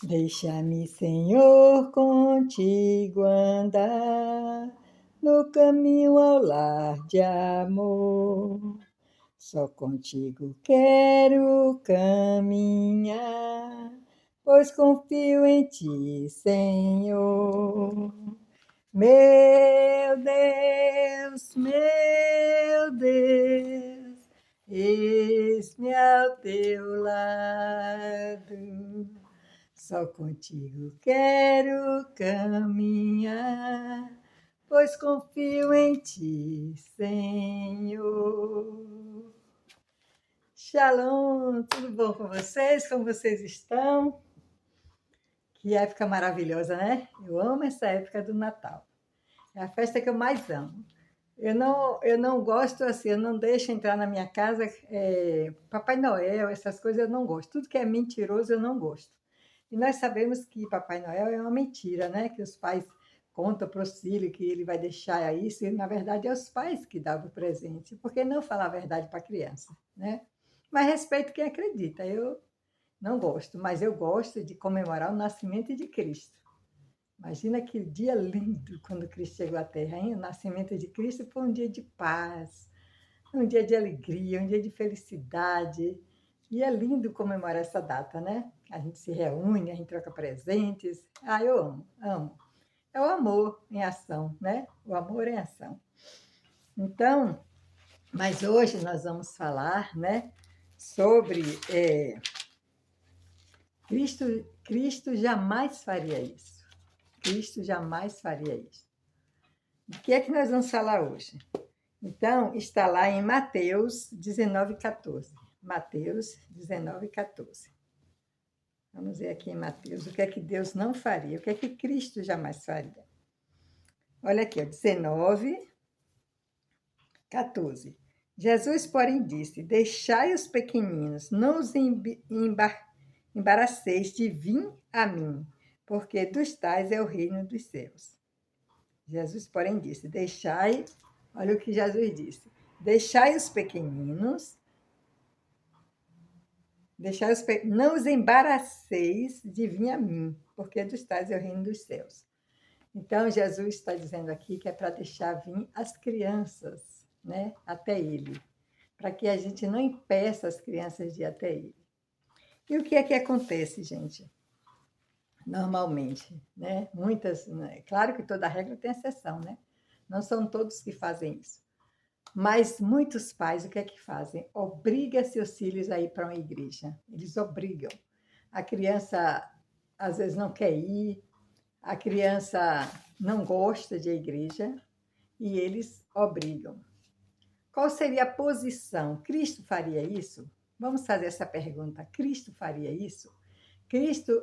Deixa-me, Senhor, contigo andar no caminho ao lar de amor. Só contigo quero caminhar, pois confio em ti, Senhor. Meu Deus, eis-me ao teu lado. Só contigo quero caminhar, pois confio em ti, Senhor. Shalom, tudo bom com vocês? Como vocês estão? Que época maravilhosa, né? Eu amo essa época do Natal. É a festa que eu mais amo. Eu não gosto assim, eu não deixo entrar na minha casa Papai Noel, essas coisas eu não gosto. Tudo que é mentiroso eu não gosto. E nós sabemos que Papai Noel é uma mentira, né? Que os pais contam para o filho que ele vai deixar isso, e na verdade é os pais que dão o presente. Por que não falar a verdade para a criança, né? Mas respeito quem acredita. Eu não gosto, mas eu gosto de comemorar o nascimento de Cristo. Imagina que dia lindo quando Cristo chegou à Terra, hein? O nascimento de Cristo foi um dia de paz, um dia de alegria, um dia de felicidade. E é lindo comemorar essa data, né? A gente se reúne, a gente troca presentes. Ah, eu amo, amo. É o amor em ação, né? O amor em ação. Então, mas hoje nós vamos falar, né, sobre Cristo. Cristo jamais faria isso. Cristo jamais faria isso. O que é que nós vamos falar hoje? Então, está lá em Mateus 19:14. Mateus 19:14. Vamos ver aqui em Mateus o que é que Deus não faria, o que é que Cristo jamais faria. Olha aqui, ó, 19:14. Jesus, porém, disse: Deixai os pequeninos, não os embaraceis de vir a mim, porque dos tais é o reino dos céus. Jesus, porém, disse: Deixai, olha o que Jesus disse: Deixai os pequeninos, não os embaraceis de vir a mim, porque dos tais é o reino dos céus. Então, Jesus está dizendo aqui que é para deixar vir as crianças, né, até Ele, para que a gente não impeça as crianças de ir até Ele. E o que é que acontece, gente? Normalmente, né? Muitas, né? Claro que toda regra tem exceção, né? Não são todos que fazem isso. Mas muitos pais, o que é que fazem? Obriga seus filhos a ir para uma igreja. Eles obrigam. A criança, às vezes, não quer ir, a criança não gosta de igreja e eles obrigam. Qual seria a posição? Cristo faria isso? Vamos fazer essa pergunta. Cristo faria isso? Cristo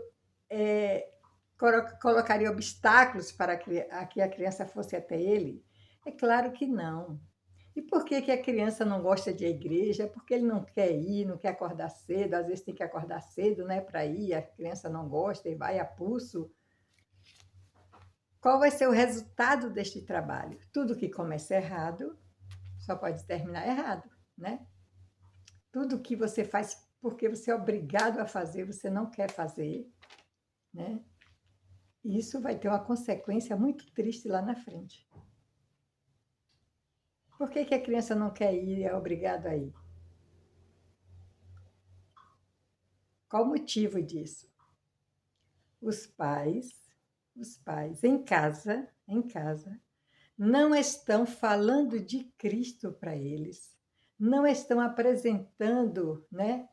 colocaria obstáculos para que a criança fosse até ele? É claro que não. E por que a criança não gosta de ir à igreja? Porque ele não quer ir, não quer acordar cedo, às vezes tem que acordar cedo, né, para ir, a criança não gosta e vai a pulso. Qual vai ser o resultado deste trabalho? Tudo que começa errado só pode terminar errado, né? Tudo que você faz porque você é obrigado a fazer, você não quer fazer, né? Isso vai ter uma consequência muito triste lá na frente. Por que a criança não quer ir e é obrigada a ir? Qual o motivo disso? Os pais, os pais em casa, não estão falando de Cristo para eles, não estão apresentando, né,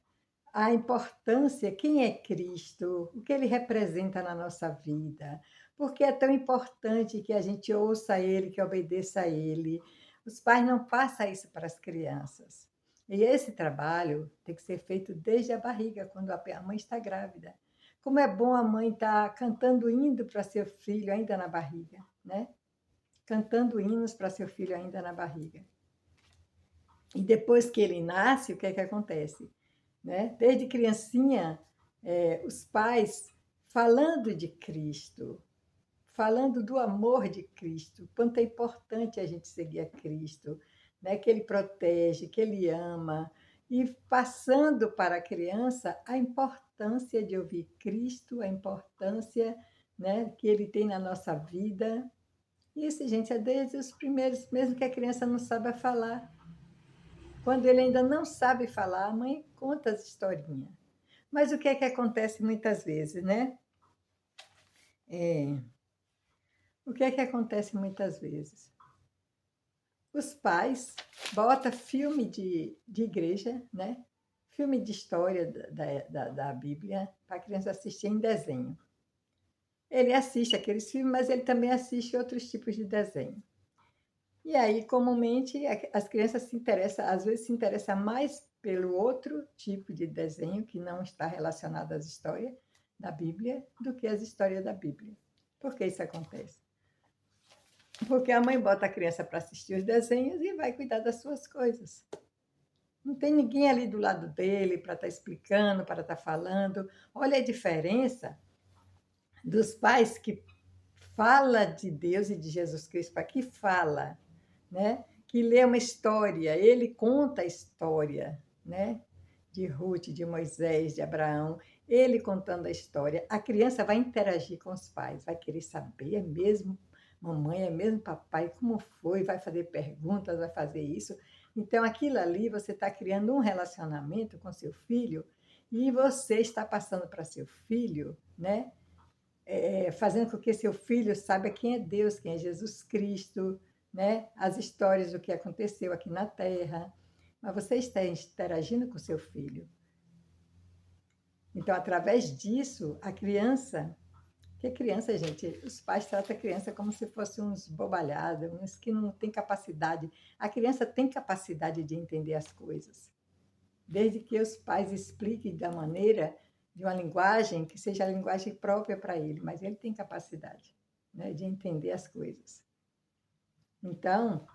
a importância, quem é Cristo, o que ele representa na nossa vida, porque é tão importante que a gente ouça ele, que obedeça a ele. Os pais não passam isso para as crianças. E esse trabalho tem que ser feito desde a barriga, quando a mãe está grávida. Como é bom a mãe estar cantando hino para seu filho ainda na barriga, né? Cantando hinos para seu filho ainda na barriga. E depois que ele nasce, o que é que acontece? Né? Desde criancinha, os pais falando de Cristo, falando do amor de Cristo, quanto é importante a gente seguir a Cristo, né? Que Ele protege, que Ele ama, e passando para a criança a importância importância de ouvir Cristo, a importância, né, que ele tem na nossa vida. Isso, gente, é desde os primeiros, mesmo que a criança não saiba falar. Quando ele ainda não sabe falar, a mãe conta as historinhas. Mas o que é que acontece muitas vezes, né? É, o que é que acontece muitas vezes? Os pais botam filme de igreja, né? Filme de história da Bíblia para a criança assistir em desenho. Ele assiste aqueles filmes, mas ele também assiste outros tipos de desenho. E aí, comumente, as crianças se interessam, às vezes se interessam mais pelo outro tipo de desenho que não está relacionado às histórias da Bíblia do que às histórias da Bíblia. Por que isso acontece? Porque a mãe bota a criança para assistir os desenhos e vai cuidar das suas coisas. Não tem ninguém ali do lado dele para estar explicando, para estar falando. Olha a diferença dos pais que fala de Deus e de Jesus Cristo, para que fala, né? Que lê uma história, ele conta a história, né? De Ruth, de Moisés, de Abraão, ele contando a história. A criança vai interagir com os pais, vai querer saber, é mesmo mamãe, é mesmo papai, como foi? Vai fazer perguntas, vai fazer isso. Então, aquilo ali, você está criando um relacionamento com seu filho e você está passando para seu filho, né? Fazendo com que seu filho saiba quem é Deus, quem é Jesus Cristo, né? As histórias do que aconteceu aqui na Terra. Mas você está interagindo com seu filho. Então, através disso, a criança, que criança, gente, os pais tratam a criança como se fossem uns bobalhados, uns que não têm capacidade. A criança tem capacidade de entender as coisas, desde que os pais expliquem da maneira, de uma linguagem que seja a linguagem própria para ele, mas ele tem capacidade, né, de entender as coisas. Então,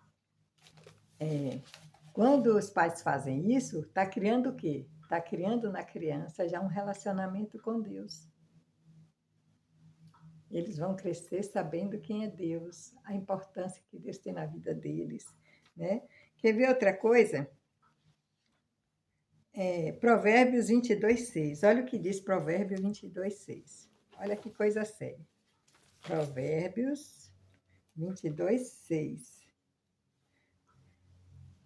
quando os pais fazem isso, está criando o quê? Está criando na criança já um relacionamento com Deus. Eles vão crescer sabendo quem é Deus, a importância que Deus tem na vida deles, né? Quer ver outra coisa? Provérbios 22:6. Olha o que diz Provérbios 22:6. Olha que coisa séria. Provérbios 22:6.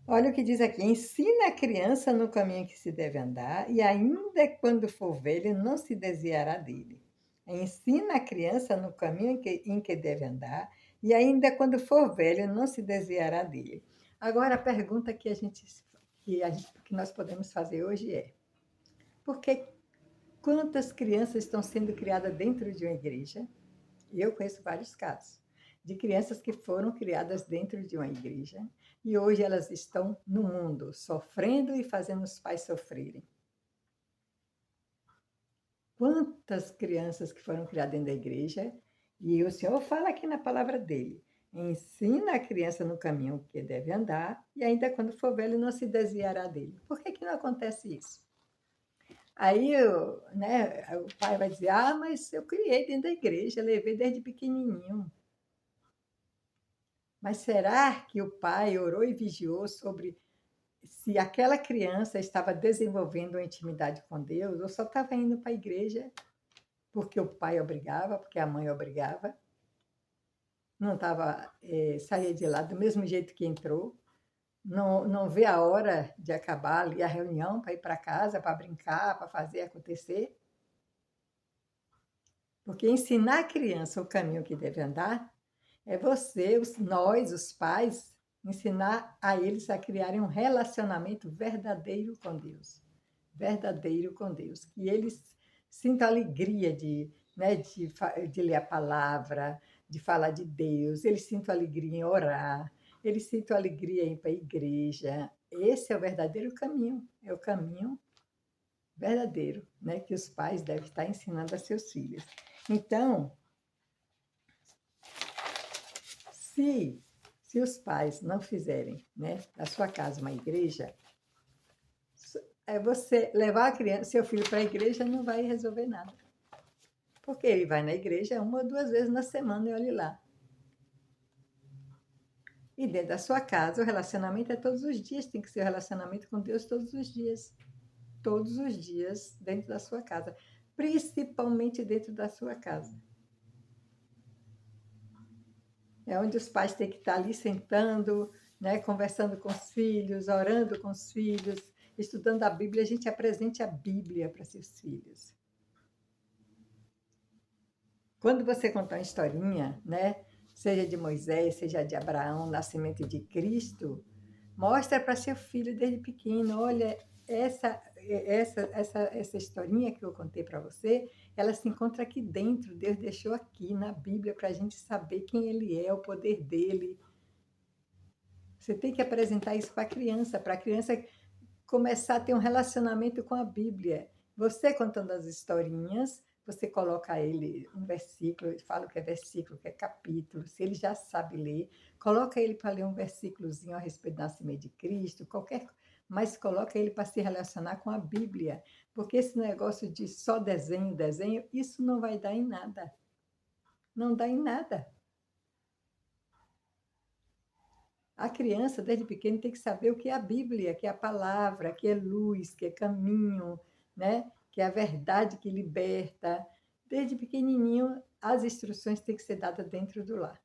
Olha o que diz aqui: ensina a criança no caminho que se deve andar, e ainda quando for velho, não se desviará dele. Ensina a criança no caminho em que deve andar, e ainda quando for velho, não se desviará dele. Agora, a pergunta que nós podemos fazer hoje é: por que quantas crianças estão sendo criadas dentro de uma igreja? Eu conheço vários casos de crianças que foram criadas dentro de uma igreja e hoje elas estão no mundo, sofrendo e fazendo os pais sofrerem. Quantas crianças que foram criadas dentro da igreja, e o Senhor fala aqui na palavra dele: ensina a criança no caminho que deve andar, e ainda quando for velho não se desviará dele. Por que não acontece isso? Aí, né, o pai vai dizer: ah, mas eu criei dentro da igreja, levei desde pequenininho. Mas será que o pai orou e vigiou sobre se aquela criança estava desenvolvendo uma intimidade com Deus ou só estava indo para a igreja porque o pai obrigava, porque a mãe obrigava? Não estava, saía de lá do mesmo jeito que entrou, não vê a hora de acabar ali a reunião para ir para casa, para brincar, para fazer acontecer? Porque ensinar a criança o caminho que deve andar é você, nós, os pais, ensinar a eles a criarem um relacionamento verdadeiro com Deus. Verdadeiro com Deus. Que eles sintam alegria né, de ler a palavra, de falar de Deus, eles sintam alegria em orar, eles sintam alegria em ir para a igreja. Esse é o verdadeiro caminho, é o caminho verdadeiro, né, que os pais devem estar ensinando a seus filhos. Então, se os pais não fizerem, né, da sua casa uma igreja, você levar a criança, seu filho para a igreja não vai resolver nada. Porque ele vai na igreja uma ou duas vezes na semana e olhe lá. E dentro da sua casa, o relacionamento é todos os dias, tem que ser o relacionamento com Deus todos os dias. Todos os dias dentro da sua casa. principalmente dentro da sua casa. É onde os pais têm que estar ali sentando, né, conversando com os filhos, orando com os filhos, estudando a Bíblia. A gente apresente a Bíblia para seus filhos. Quando você contar uma historinha, né, seja de Moisés, seja de Abraão, nascimento de Cristo, mostra para seu filho desde pequeno, olha, essa historinha que eu contei para você, ela se encontra aqui dentro. Deus deixou aqui na Bíblia para a gente saber quem Ele é, o poder dele. Você tem que apresentar isso para a criança começar a ter um relacionamento com a Bíblia. Você contando as historinhas, você coloca ele um versículo, fala o que é versículo, o que é capítulo, se ele já sabe ler, coloca ele para ler um versículozinho a respeito do nascimento de Cristo, mas coloca ele para se relacionar com a Bíblia, porque esse negócio de só desenho, desenho, isso não vai dar em nada. Não dá em nada. A criança, desde pequeno, tem que saber o que é a Bíblia, que é a palavra, que é luz, que é caminho, né? Que é a verdade que liberta. Desde pequenininho, as instruções têm que ser dadas dentro do lar.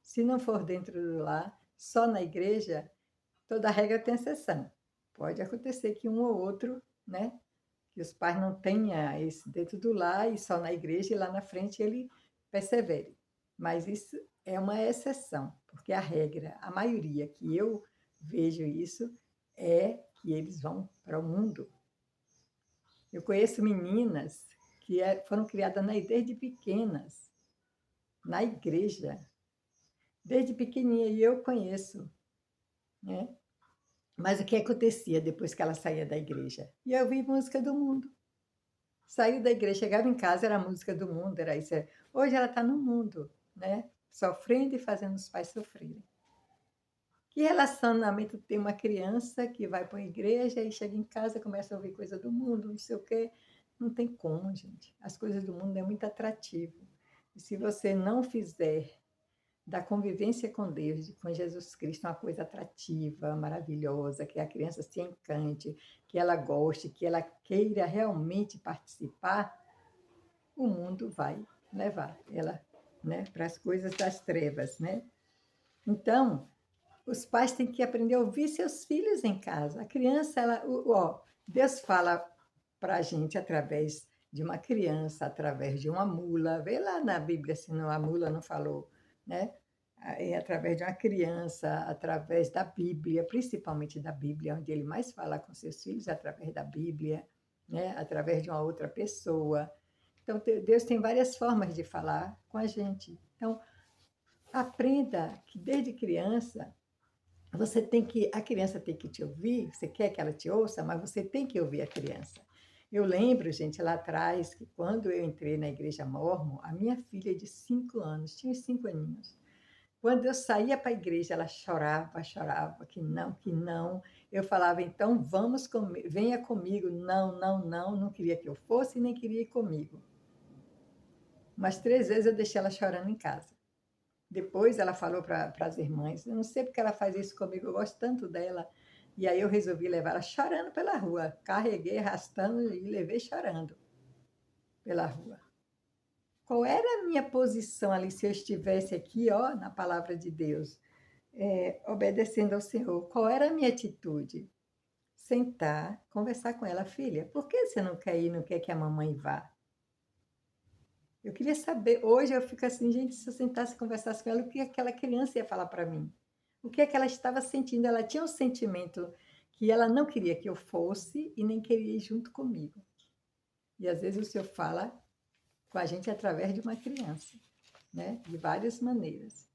Se não for dentro do lar, só na igreja, toda regra tem exceção. Pode acontecer que um ou outro, né? Que os pais não tenham isso dentro do lar e só na igreja, e lá na frente ele persevere. Mas isso é uma exceção, porque a regra, a maioria que eu vejo isso, é que eles vão para o mundo. Eu conheço meninas que foram criadas desde pequenas, na igreja, desde pequenininha, e eu conheço, né? Mas o que acontecia depois que ela saía da igreja? E eu vi música do mundo. Saiu da igreja, chegava em casa, era a música do mundo, era isso. Hoje ela está no mundo, né? Sofrendo e fazendo os pais sofrerem. Que relacionamento tem uma criança que vai para a igreja e chega em casa, começa a ouvir coisa do mundo, não sei o quê? Não tem como, gente. As coisas do mundo é muito atrativo. E se você não fizer da convivência com Deus, com Jesus Cristo, uma coisa atrativa, maravilhosa, que a criança se encante, que ela goste, que ela queira realmente participar, o mundo vai levar ela, né, para as coisas das trevas, né? Então, os pais têm que aprender a ouvir seus filhos em casa. A criança, Deus fala para a gente através de uma criança, através de uma mula. Vê lá na Bíblia se a mula não falou, né? É através de uma criança, através da Bíblia, principalmente da Bíblia, onde ele mais fala com seus filhos, através da Bíblia, né? Através de uma outra pessoa. Então, Deus tem várias formas de falar com a gente. Então, aprenda que desde criança a criança tem que te ouvir, você quer que ela te ouça, mas você tem que ouvir a criança. Eu lembro, gente, lá atrás, que quando eu entrei na igreja Mórmon, a minha filha de 5 anos, tinha uns 5 aninhos, quando eu saía para a igreja, ela chorava, chorava, que não, que não. Eu falava, então vamos comigo, venha comigo. Não, não, não, não queria que eu fosse, nem queria ir comigo. Mas 3 vezes eu deixei ela chorando em casa. Depois ela falou para as irmãs, eu não sei porque ela faz isso comigo, eu gosto tanto dela. E aí eu resolvi levar ela chorando pela rua. Carreguei, arrastando e levei chorando pela rua. Qual era a minha posição ali se eu estivesse aqui, ó, na palavra de Deus, obedecendo ao Senhor? Qual era a minha atitude? Sentar, conversar com ela, filha, por que você não quer ir, não quer que a mamãe vá? Eu queria saber, hoje eu fico assim, gente, se eu sentasse e conversasse com ela, o que aquela criança ia falar para mim? O que é que ela estava sentindo? Ela tinha um sentimento que ela não queria que eu fosse e nem queria ir junto comigo. E às vezes o Senhor fala com a gente através de uma criança, né? De várias maneiras.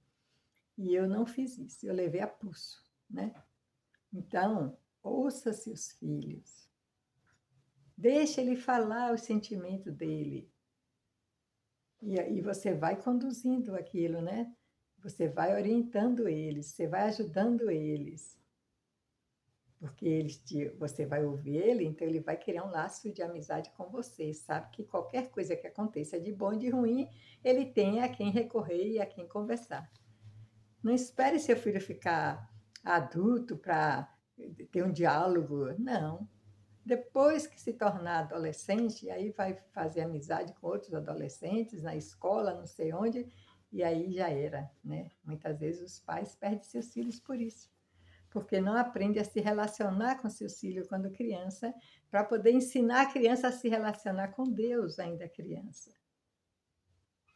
E eu não fiz isso, eu levei a pulso, né? Então, ouça seus filhos. Deixa ele falar o sentimento dele. E você vai conduzindo aquilo, né? Você vai orientando eles, você vai ajudando eles. Porque você vai ouvir ele, então ele vai criar um laço de amizade com você. Sabe que qualquer coisa que aconteça de bom e de ruim, ele tem a quem recorrer e a quem conversar. Não espere seu filho ficar adulto para ter um diálogo. Não. Depois que se tornar adolescente, aí vai fazer amizade com outros adolescentes na escola, não sei onde, e aí já era, né? Muitas vezes os pais perdem seus filhos por isso, porque não aprende a se relacionar com seus filhos quando criança, para poder ensinar a criança a se relacionar com Deus ainda criança.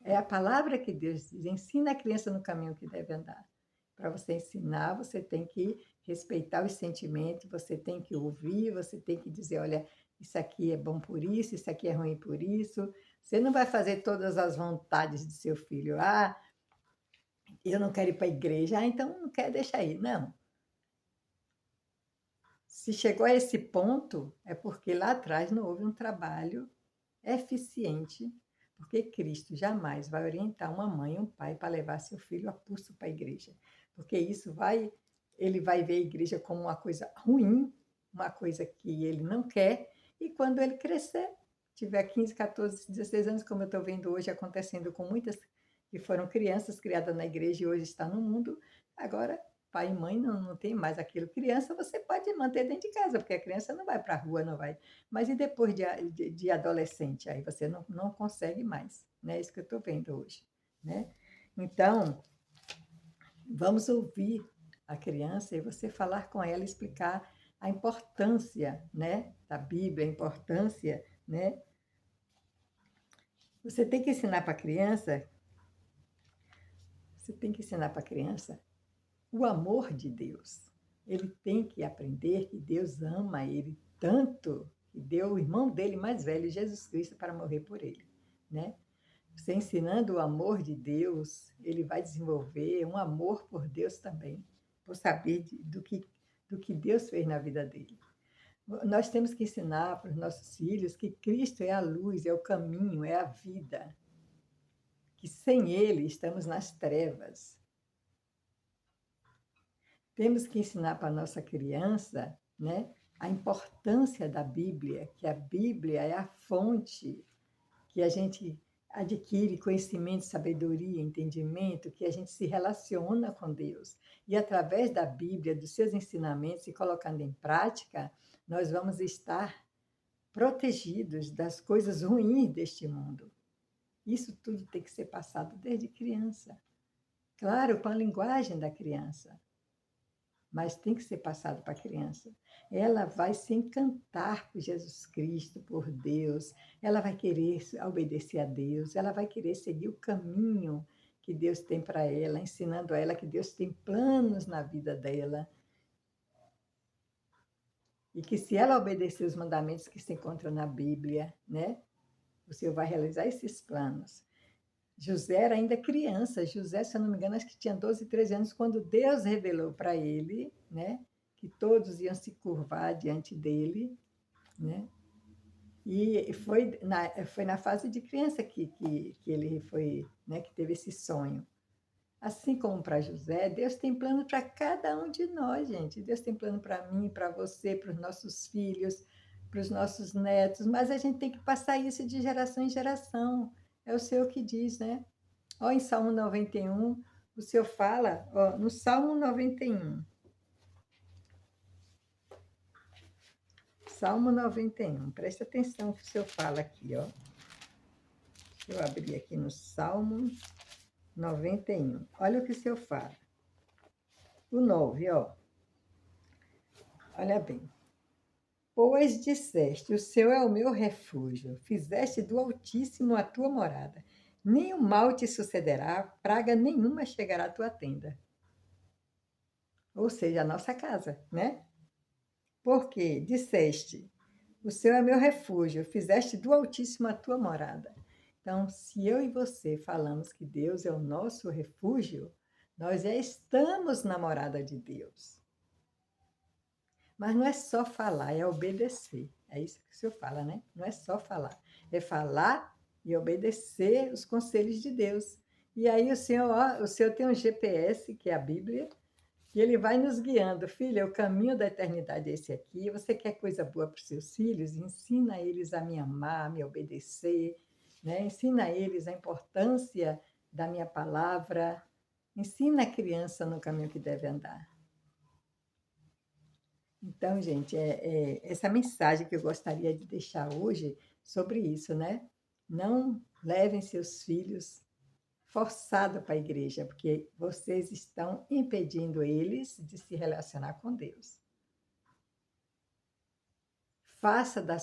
É a palavra que Deus diz, ensina a criança no caminho que deve andar. Para você ensinar, você tem que respeitar os sentimentos, você tem que ouvir, você tem que dizer, olha, isso aqui é bom por isso aqui é ruim por isso. Você não vai fazer todas as vontades de seu filho. Ah, eu não quero ir para a igreja, ah, então não quer, deixa aí. Não. Se chegou a esse ponto, é porque lá atrás não houve um trabalho eficiente, porque Cristo jamais vai orientar uma mãe e um pai para levar seu filho a pulso para a igreja, porque ele vai ver a igreja como uma coisa ruim, uma coisa que ele não quer, e quando ele crescer, tiver 15, 14, 16 anos, como eu estou vendo hoje acontecendo com muitas que foram crianças criadas na igreja e hoje estão no mundo, agora pai e mãe não tem mais aquilo. Criança você pode manter dentro de casa, porque a criança não vai para a rua, não vai. Mas e depois de adolescente? Aí você não consegue mais. Né? É isso que eu estou vendo hoje. Né? Então, vamos ouvir a criança e você falar com ela, explicar a importância, né, da Bíblia, a importância, né? Você tem que ensinar para a criança, você tem que ensinar para a criança o amor de Deus. Ele tem que aprender que Deus ama ele tanto que deu o irmão dele mais velho, Jesus Cristo, para morrer por ele, né? Você ensinando o amor de Deus, ele vai desenvolver um amor por Deus também, por saber do que Deus fez na vida dele. Nós temos que ensinar para os nossos filhos que Cristo é a luz, é o caminho, é a vida, que sem ele estamos nas trevas. Temos que ensinar para a nossa criança, né, a importância da Bíblia, que a Bíblia é a fonte que a gente adquire conhecimento, sabedoria, entendimento, que a gente se relaciona com Deus. E através da Bíblia, dos seus ensinamentos e colocando em prática, nós vamos estar protegidos das coisas ruins deste mundo. Isso tudo tem que ser passado desde criança. Claro, com a linguagem da criança, mas tem que ser passado para a criança. Ela vai se encantar por Jesus Cristo, por Deus, ela vai querer obedecer a Deus, ela vai querer seguir o caminho que Deus tem para ela, ensinando a ela que Deus tem planos na vida dela. E que se ela obedecer os mandamentos que se encontram na Bíblia, né, o Senhor vai realizar esses planos. José era ainda criança. José, se eu não me engano, acho que tinha 12, 13 anos, quando Deus revelou para ele, né, que todos iam se curvar diante dele, né? E foi na fase de criança que ele foi, né, que teve esse sonho. Assim como para José, Deus tem plano para cada um de nós, gente. Deus tem plano para mim, para você, para os nossos filhos, para os nossos netos, mas a gente tem que passar isso de geração em geração. É o Senhor que diz, né? Ó, em Salmo 91, o Senhor fala, ó, no Salmo 91. Salmo 91, presta atenção no que o Senhor fala aqui, ó. Deixa eu abrir aqui no Salmo 91. Olha o que o Senhor fala. O 9, ó. Olha bem. Pois disseste, o Senhor é o meu refúgio, fizeste do Altíssimo a tua morada. Nenhum mal te sucederá, praga nenhuma chegará à tua tenda. Ou seja, a nossa casa, né? Porque disseste, o Senhor é meu refúgio, fizeste do Altíssimo a tua morada. Então, se eu e você falamos que Deus é o nosso refúgio, nós já estamos na morada de Deus. Mas não é só falar, é obedecer. É isso que o Senhor fala, né? Não é só falar. É falar e obedecer os conselhos de Deus. E aí o Senhor tem um GPS, que é a Bíblia, e ele vai nos guiando. Filha, o caminho da eternidade é esse aqui. Você quer coisa boa para os seus filhos? Ensina eles a me amar, a me obedecer. Né? Ensina eles a importância da minha palavra. Ensina a criança no caminho que deve andar. Então, gente, essa mensagem que eu gostaria de deixar hoje sobre isso, né? Não levem seus filhos forçados para a igreja, porque vocês estão impedindo eles de se relacionar com Deus. Faça da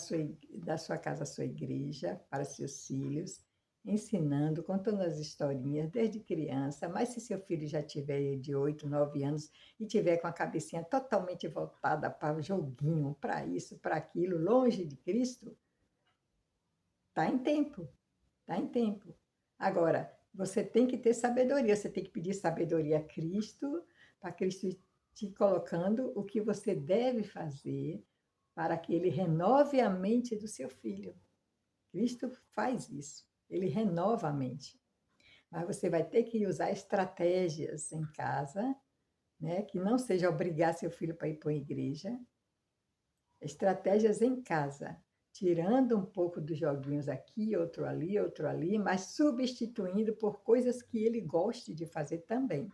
sua casa a sua igreja para seus filhos, ensinando, contando as historinhas desde criança. Mas se seu filho já tiver de 8, 9 anos e tiver com a cabecinha totalmente voltada para o joguinho, para isso, para aquilo, longe de Cristo, está em tempo, está em tempo. Agora, você tem que ter sabedoria, você tem que pedir sabedoria a Cristo, para Cristo te colocando o que você deve fazer para que ele renove a mente do seu filho. Cristo faz isso, ele renova a mente. Mas você vai ter que usar estratégias em casa, né, que não seja obrigar seu filho para ir para a igreja, estratégias em casa, tirando um pouco dos joguinhos aqui, outro ali, mas substituindo por coisas que ele goste de fazer também.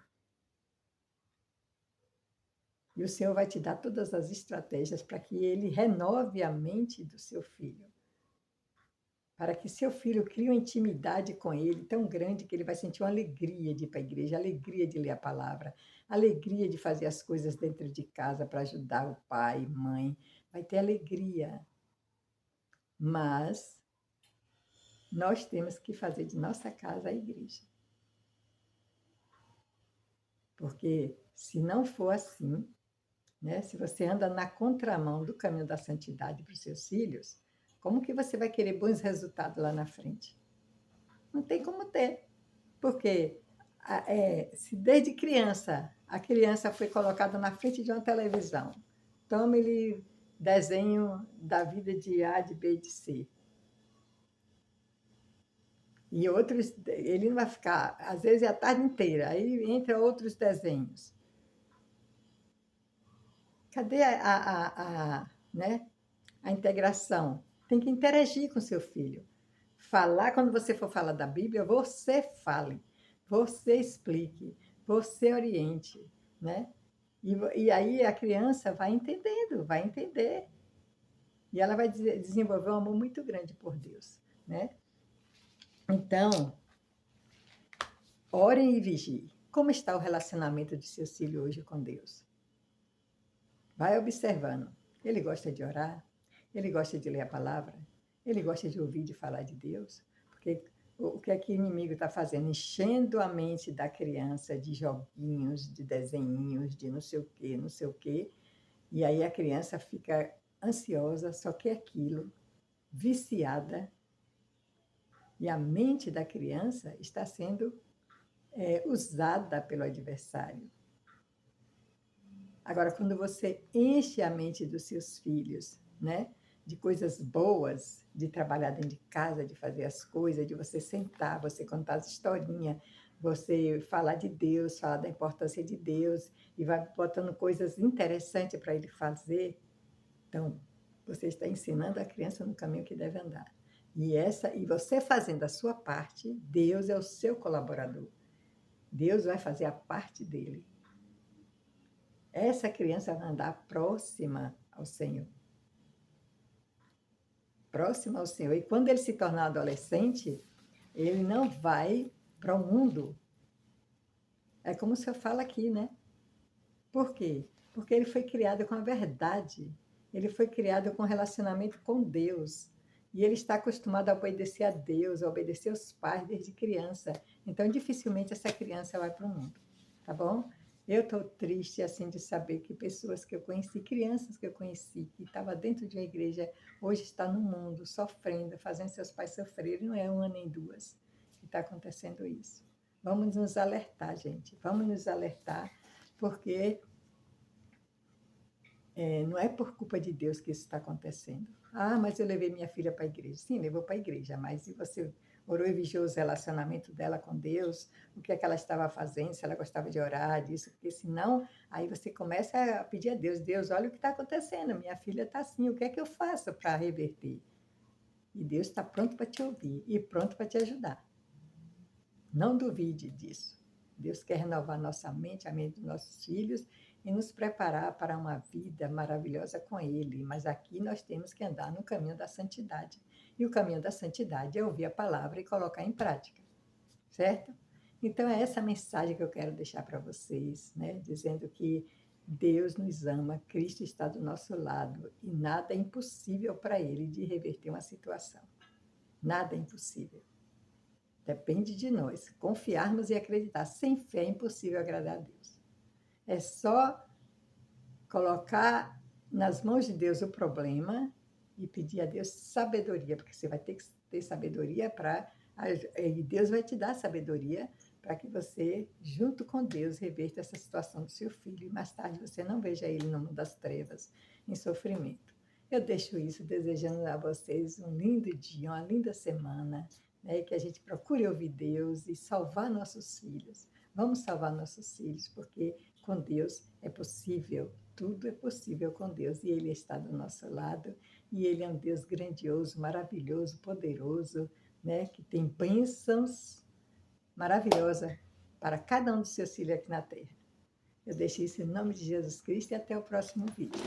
E o Senhor vai te dar todas as estratégias para que ele renove a mente do seu filho. Para que seu filho crie uma intimidade com ele tão grande que ele vai sentir uma alegria de ir para a igreja, alegria de ler a palavra, alegria de fazer as coisas dentro de casa para ajudar o pai, mãe. Vai ter alegria. Mas nós temos que fazer de nossa casa a igreja. Porque se não for assim, né, se você anda na contramão do caminho da santidade para os seus filhos, como que você vai querer bons resultados lá na frente? Não tem como ter. Porque se desde criança a criança foi colocada na frente de uma televisão, tome-lhe desenho da vida de A, de B, de C. E outros, ele não vai ficar, às vezes, a tarde inteira, aí entra outros desenhos. Cadê né, a integração? Tem que interagir com seu filho. Falar, quando você for falar da Bíblia, você fale, você explique, você oriente, né? E aí a criança vai entendendo, vai entender. E ela vai desenvolver um amor muito grande por Deus, né? Então, orem e vigiem. Como está o relacionamento de seu filho hoje com Deus? Vai observando. Ele gosta de orar, ele gosta de ler a palavra, ele gosta de ouvir, de falar de Deus. Porque o que é que o inimigo está fazendo? Enchendo a mente da criança de joguinhos, de desenhinhos, de não sei o quê, não sei o quê. E aí a criança fica ansiosa, só quer aquilo, viciada. E a mente da criança está sendo usada pelo adversário. Agora, quando você enche a mente dos seus filhos, né, de coisas boas, de trabalhar dentro de casa, de fazer as coisas, de você sentar, você contar as historinhas, você falar de Deus, falar da importância de Deus, e vai botando coisas interessantes para ele fazer, então, você está ensinando a criança no caminho que deve andar. E você fazendo a sua parte, Deus é o seu colaborador. Deus vai fazer a parte dele. Essa criança vai andar próxima ao Senhor. Próxima ao Senhor. E quando ele se tornar adolescente, ele não vai para o mundo. É como o senhor fala aqui, né? Por quê? Porque ele foi criado com a verdade. Ele foi criado com relacionamento com Deus. E ele está acostumado a obedecer a Deus, a obedecer aos pais desde criança. Então, dificilmente essa criança vai para o mundo. Tá bom? Eu estou triste assim de saber que pessoas que eu conheci, crianças que eu conheci, que estavam dentro de uma igreja, hoje está no mundo, sofrendo, fazendo seus pais sofrerem. Não é uma nem duas que está acontecendo isso. Vamos nos alertar, gente. Vamos nos alertar, porque não é por culpa de Deus que isso está acontecendo. Ah, mas eu levei minha filha para a igreja. Sim, levou para a igreja, mas e você orou e vigiou os relacionamentos dela com Deus? O que é que ela estava fazendo? Se ela gostava de orar, disso? Porque senão, aí você começa a pedir a Deus, Deus, olha o que está acontecendo, minha filha está assim, o que é que eu faço para reverter? E Deus está pronto para te ouvir e pronto para te ajudar. Não duvide disso. Deus quer renovar nossa mente, a mente dos nossos filhos, e nos preparar para uma vida maravilhosa com Ele. Mas aqui nós temos que andar no caminho da santidade. E o caminho da santidade é ouvir a palavra e colocar em prática, certo? Então é essa mensagem que eu quero deixar para vocês, né? Dizendo que Deus nos ama, Cristo está do nosso lado e nada é impossível para Ele de reverter uma situação. Nada é impossível. Depende de nós confiarmos e acreditar. Sem fé é impossível agradar a Deus. É só colocar nas mãos de Deus o problema e pedir a Deus sabedoria, porque você vai ter que ter sabedoria para. E Deus vai te dar sabedoria para que você, junto com Deus, reverta essa situação do seu filho e mais tarde você não veja ele no mundo das trevas, em sofrimento. Eu deixo isso desejando a vocês um lindo dia, uma linda semana, né? Que a gente procure ouvir Deus e salvar nossos filhos. Vamos salvar nossos filhos, porque com Deus é possível, tudo é possível com Deus e Ele está do nosso lado e Ele é um Deus grandioso, maravilhoso, poderoso, né? Que tem bênçãos maravilhosas para cada um dos seus filhos aqui na terra. Eu deixo isso em nome de Jesus Cristo e até o próximo vídeo.